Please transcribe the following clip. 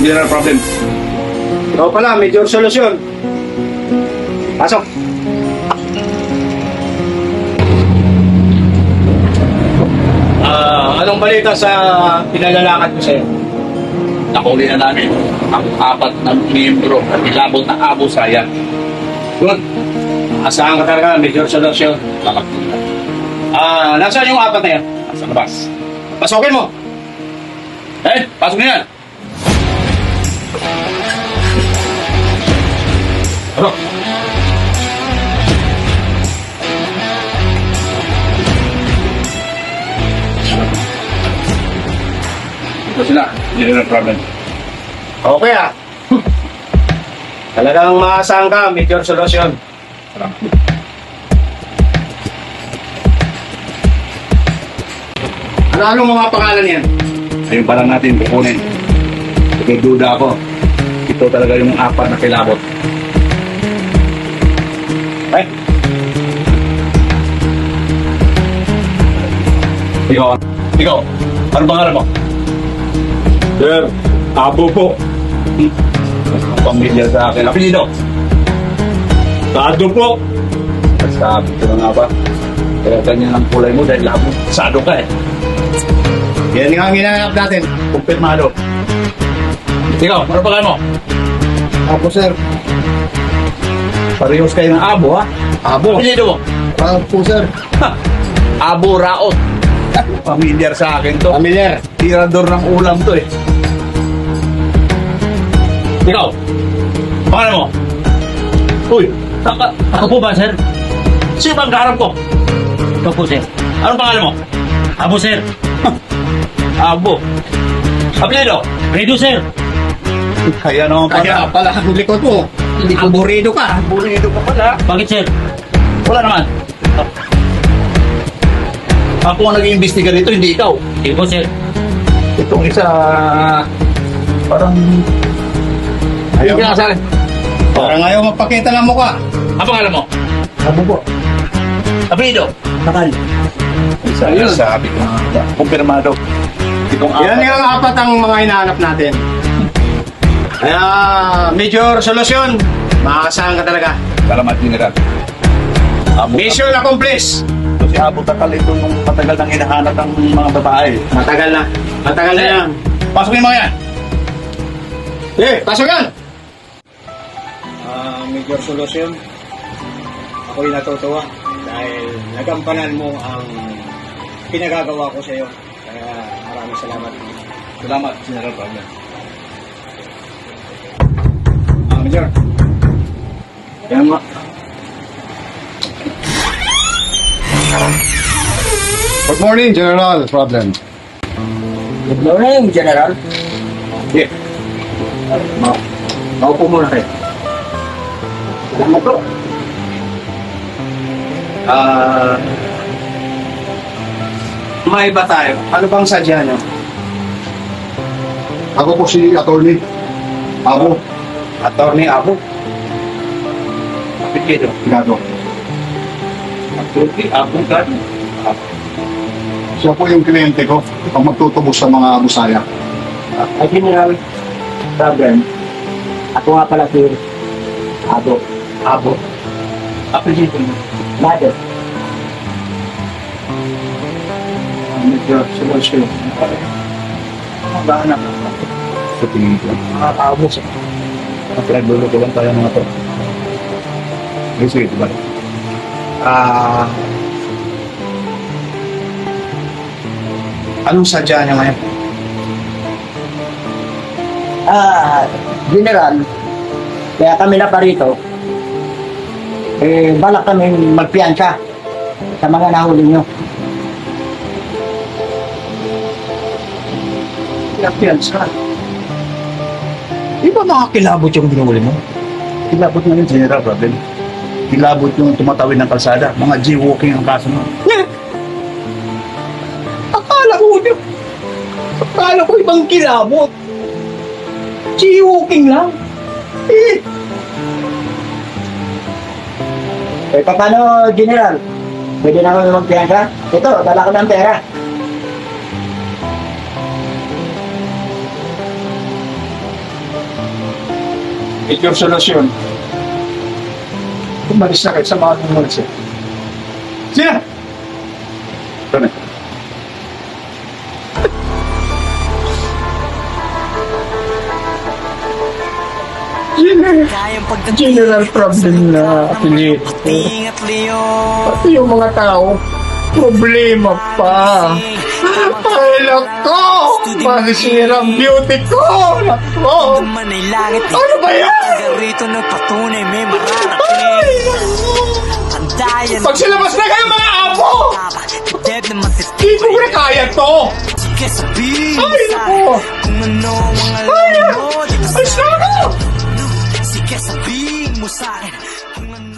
general problem. Ikaw pala, major solusyon. Pasok. Anong balita sa pinalalakad ko sa'yo? Nakuli na namin ang 4 na miyembro at ilabot na Abu Sayyaf. Good. Asahan ka talaga, major solusyon. Nasaan yung 4 na yan? Sa labas. Pasokin mo. Pasok na yan! Ano? Ito sila, general problem. Okay Talagang maasahan ka, major solusyon. Salamat. Ano mga pangalan yan? Ayun pa lang natin kukunin. Sige, duda ako. Ito talaga yung 4 na kilabot. Ay, Ikaw, ano pangalan mo? Sir, Abo po. Pamilya sa akin. Apelido? Sado po. Sabi ko na nga ba? Kaya ganyan ang kulay mo dahil labo. Sado ka eh. Yan nga ang hinahanap natin. Kumpirmado. Ikaw, ano pangalan mo? Abo, sir. Parehos kayo ng abo, ha? Abo. Apelido mo? Abo, sir. Abo Raot. Familiar sa akin to. Familiar. Tirador ng ulam to eh. Ikaw, pangalan mo? Uy, Ako po ba, sir? sino bang kaharap ko? Ito po, sir. Anong pangalan mo? Abo, sir. Abo. Apelido? Redo, sir. Kaya naman Kaya pala. pala ang likod mo. Aburido ka. Burido ka pala. Bakit, sir? Wala naman. Ako ang nag-iimbestiga dito, hindi ikaw. Sige po, sir. Itong isa, parang... Ayaw Hindi ka sa akin. Parang ayaw magpakita ng mukha. Ang pangalan mo? Abo po. Apelido? Bakal. Isa, Ayun. sabi ko. Kumpirmado. Itong Yan yung 4 ang mga hinahanap natin. Kaya, major solusyon. Maasahan ka talaga. Salamat, General. Abo Mission accomplished. Ito si Abo Takal, ito nung matagal nang hinahanap ng mga babae. Matagal na. Matagal na yan. Pasok yung mga yan. Pasok yan! Major solusyon. Ako'y natutuwa dahil nagampanan mo ang pinagagawa ko sa iyo. Kaya maraming salamat. Salamat, General Pablo. Major. Yan mo. Good morning, General. Problem. Good morning, General. Yeah. Maupo muna kayo. Salamat po. May iba tayo. Ano bang sadya nyo? Ako po si Attorney Abo Attorney Abo. Apelido? Gado. Apelido? Abo Gado. Siya po yung kliyente ko ang magtutubos sa mga abusaya. Ay, General. Problem. Ako nga pala, sir. Abo. Abo. Apelido mo? Mother. Major solusyon. Ang gahanap sa tingin ko. Mga kaabo, sir. Pinagluluto lang tayo mga to. Okay, sige, diba? Anong sadya nyo ngayon? General, kaya kami na parito, balak kami magpiyansa sa mga nahuli nyo. Piyansa. Di ba mga kilabot yung binuli mo? Kilabot na yung general problem. Kilabot yung tumatawid ng kalsada. Mga jaywalking ang kaso mo. Akala ko ibang kilabot. Jaywalking lang. Paano, General? Pwede na kami magpiyansa? Ito, dala ko ng pera. Ito yung solusyon. Umalis na kayo sa mga umalis. Sina? Ito na. General problem na affiliate ko. Pati yung mga tao, problema pa. Ay, nako! Masisira ang beauty ko! Nako! Ano ba yan? Ay, pag silabas na kayo mga apo! Di ko na kaya to! Ay, nako! Ay, ay, sana! Sige sabihin mo sa'kin kung ano